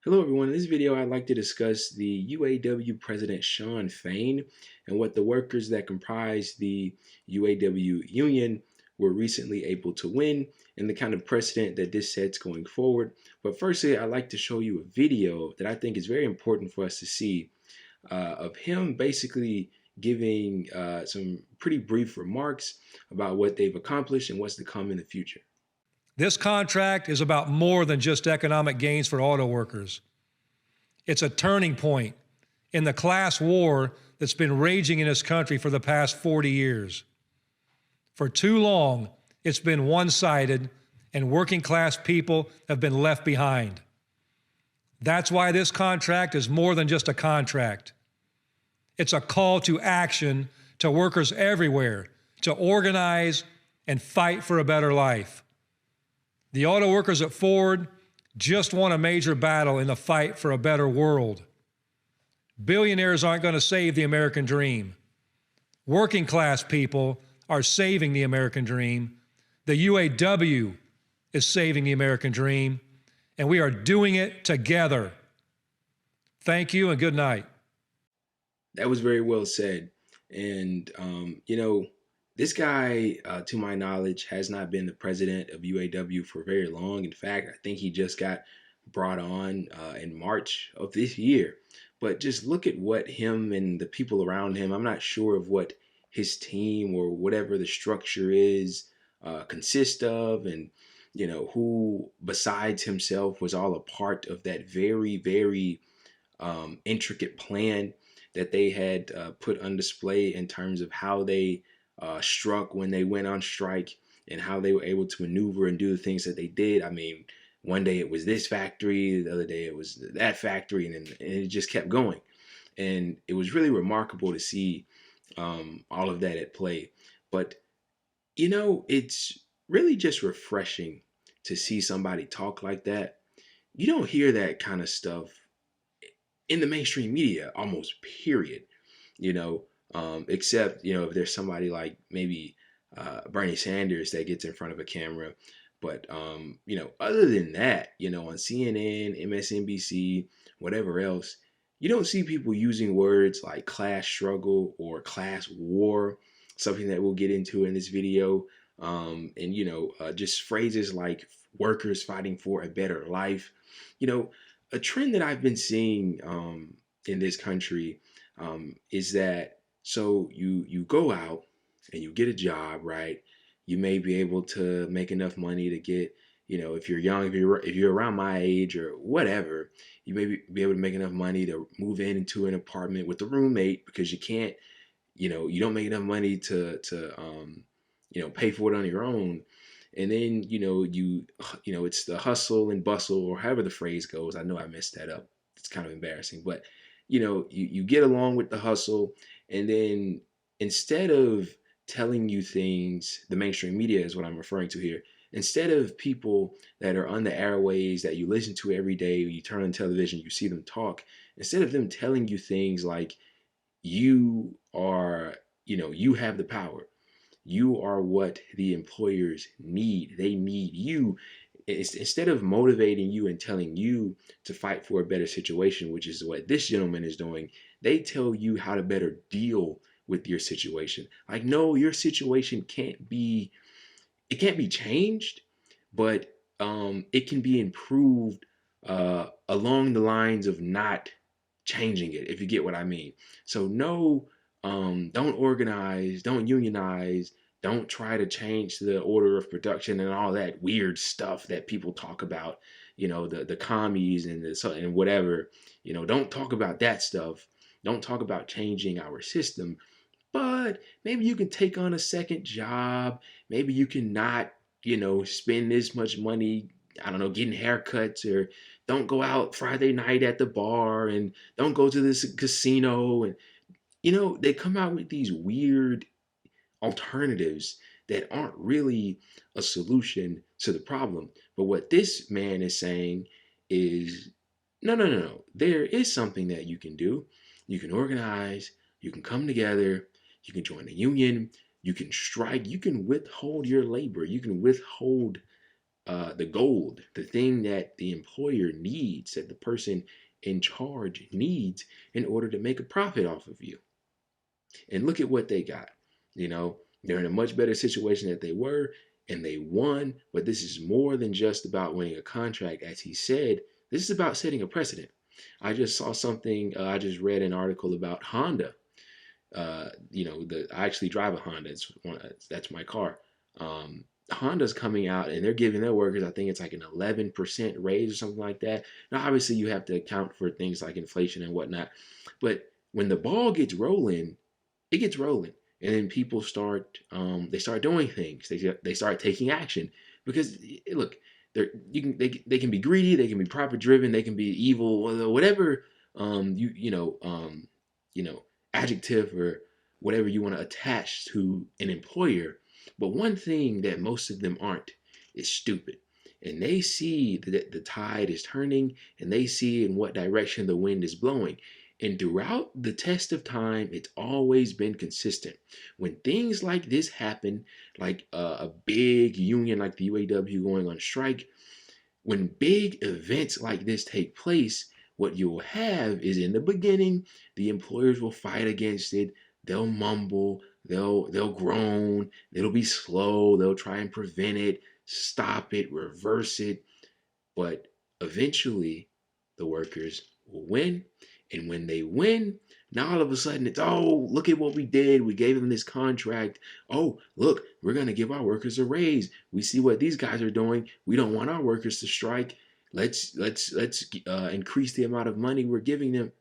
Hello everyone, in this video I'd like to discuss the UAW President Shawn Fain and what the workers that comprise the UAW union were recently able to win and the kind of precedent that this sets going forward. But firstly, I'd like to show you a video that I think is very important for us to see of him basically giving some pretty brief remarks about what they've accomplished and what's to come in the future. This contract is about more than just economic gains for auto workers. It's a turning point in the class war that's been raging in this country for the past 40 years. For too long, it's been one-sided, and working class people have been left behind. That's why this contract is more than just a contract. It's a call to action to workers everywhere to organize and fight for a better life. The auto workers at Ford just won a major battle in the fight for a better world. Billionaires aren't going to save the American dream. Working class people are saving the American dream. The UAW is saving the American dream, and we are doing it together. Thank you and good night. That was very well said. And, this guy, to my knowledge, has not been the president of UAW for very long. In fact, I think he just got brought on in March of this year. But just look at what him and the people around him, I'm not sure of what his team or whatever the structure is consists of, and, who besides himself was all a part of that very, very intricate plan that they had put on display in terms of how they struck when they went on strike and how they were able to maneuver and do the things that they did. I mean, one day it was this factory, the other day it was that factory, and it just kept going. And it was really remarkable to see all of that at play. But, it's really just refreshing to see somebody talk like that. You don't hear that kind of stuff in the mainstream media, almost period, except, if there's somebody like maybe Bernie Sanders that gets in front of a camera. But, other than that, on CNN, MSNBC, whatever else, you don't see people using words like class struggle or class war, something that we'll get into in this video. Just phrases like workers fighting for a better life. A trend that I've been seeing in this country is that so you go out and you get a job, right? You may be able to make enough money to get, if you're young, if you're around my age or whatever, you may be able to make enough money to move into an apartment with a roommate because you can't, you don't make enough money to pay for it on your own. And then, it's the hustle and bustle, or however the phrase goes. I know I messed that up. It's kind of embarrassing, but you get along with the hustle, and then instead of telling you things, the mainstream media is what I'm referring to here. Instead of people that are on the airways that you listen to every day, you turn on television, you see them talk, instead of them telling you things like you are, you have the power. You are what the employers need. They need you. Instead of motivating you and telling you to fight for a better situation, which is what this gentleman is doing, they tell you how to better deal with your situation. Like, no, your situation can't be changed, but it can be improved along the lines of not changing it, if you get what I mean. So no, don't organize, don't unionize, don't try to change the order of production and all that weird stuff that people talk about, the commies and whatever, don't talk about that stuff. Don't talk about changing our system, but maybe you can take on a second job. Maybe you can not, spend this much money, I don't know, getting haircuts, or don't go out Friday night at the bar, and don't go to this casino. And, they come out with these weird alternatives that aren't really a solution to the problem. But what this man is saying is, no. There is something that you can do. You can organize, you can come together, you can join a union, you can strike, you can withhold your labor, you can withhold the gold, the thing that the employer needs, that the person in charge needs in order to make a profit off of you. And look at what they got. You know, they're in a much better situation that they were, and they won. But this is more than just about winning a contract. As he said, this is about setting a precedent. I just saw something, I just read an article about Honda. I actually drive a Honda. That's my car. Honda's coming out and they're giving their workers, I think it's like an 11% raise or something like that. Now, obviously, you have to account for things like inflation and whatnot. But when the ball gets rolling, it gets rolling, and then people start they start doing things. They start taking action because look, they can be greedy, they can be profit driven, they can be evil, whatever you know adjective or whatever you want to attach to an employer. But one thing that most of them aren't is stupid. And they see that the tide is turning and they see in what direction the wind is blowing. And throughout the test of time, it's always been consistent. When things like this happen, like a big union like the UAW going on strike, when big events like this take place, what you'll have is in the beginning, the employers will fight against it. They'll mumble, they'll groan, it'll be slow, they'll try and prevent it, stop it, reverse it. But eventually, the workers will win. And when they win, now all of a sudden it's, oh, look at what we did. We gave them this contract. Oh, look, we're going to give our workers a raise. We see what these guys are doing. We don't want our workers to strike. Let's increase the amount of money we're giving them.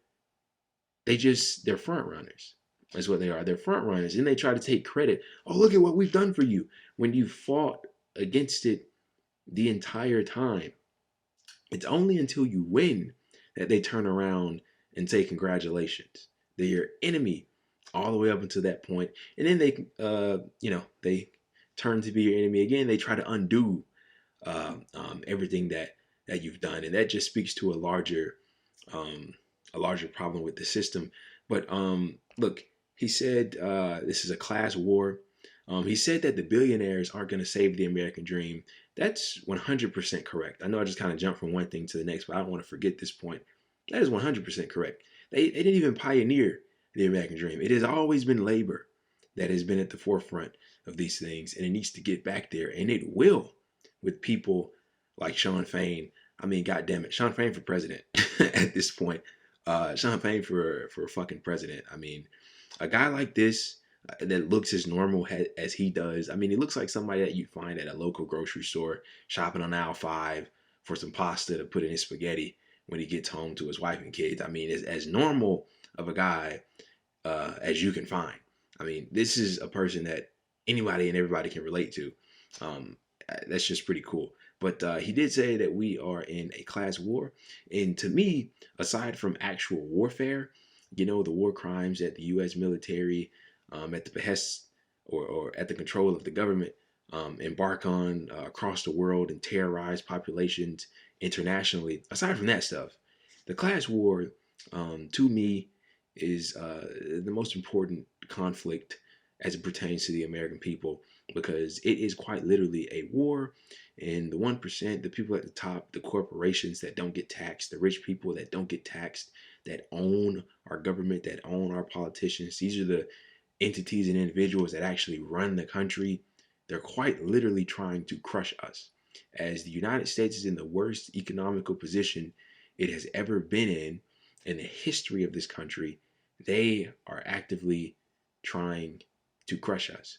They're front runners. That's what they are. They're front runners. And they try to take credit. Oh, look at what we've done for you. When you fought against it the entire time. It's only until you win that they turn around and say congratulations. They're your enemy all the way up until that point, and then they turn to be your enemy again. They try to undo everything that you've done, and that just speaks to a larger problem with the system. But look, he said this is a class war. He said that the billionaires aren't going to save the American dream. That's 100% correct. I know I just kind of jumped from one thing to the next, but I don't want to forget this point. That is 100% correct. They didn't even pioneer the American dream. It has always been labor that has been at the forefront of these things, and it needs to get back there, and it will with people like Shawn Fain. I mean, goddamn it, Shawn Fain for president at this point. Shawn Fain for fucking president. I mean, a guy like this that looks as normal as he does. I mean, he looks like somebody that you'd find at a local grocery store shopping on aisle 5 for some pasta to put in his spaghetti when he gets home to his wife and kids. I mean, as normal of a guy as you can find. I mean, this is a person that anybody and everybody can relate to. That's just pretty cool. But he did say that we are in a class war. And to me, aside from actual warfare, the war crimes that the U.S. military, at the behest or at the control of the government, embark on across the world and terrorize populations internationally. Aside from that stuff, the class war, to me, is the most important conflict as it pertains to the American people, because it is quite literally a war. And the 1%, the people at the top, the corporations that don't get taxed, the rich people that don't get taxed, that own our government, that own our politicians, these are the entities and individuals that actually run the country. They're quite literally trying to crush us. As the United States is in the worst economical position it has ever been in the history of this country, they are actively trying to crush us.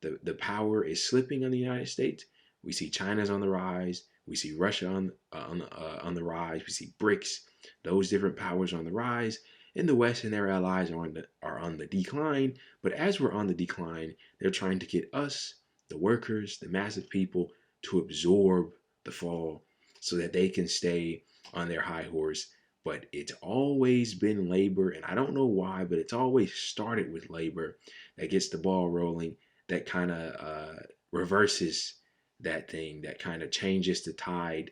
The power is slipping on the United States. We see China's on the rise. We see Russia on the rise. We see BRICS. Those different powers on the rise. And the West and their allies are on the decline. But as we're on the decline, they're trying to get us, the workers, the massive people, to absorb the fall so that they can stay on their high horse. But it's always been labor, and I don't know why, but it's always started with labor that gets the ball rolling, that kind of reverses that thing, that kind of changes the tide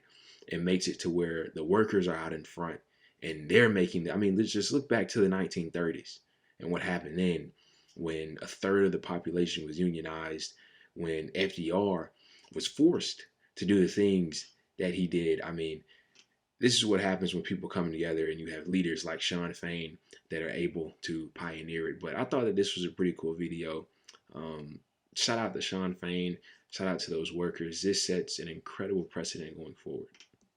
and makes it to where the workers are out in front and they're making the, I mean, let's just look back to the 1930s and what happened then when a third of the population was unionized, when FDR was forced to do the things that he did. I mean, this is what happens when people come together and you have leaders like Sean Fain that are able to pioneer it. But I thought that this was a pretty cool video. Um, Shout out to Sean Fain. Shout out to those workers. This sets an incredible precedent going forward.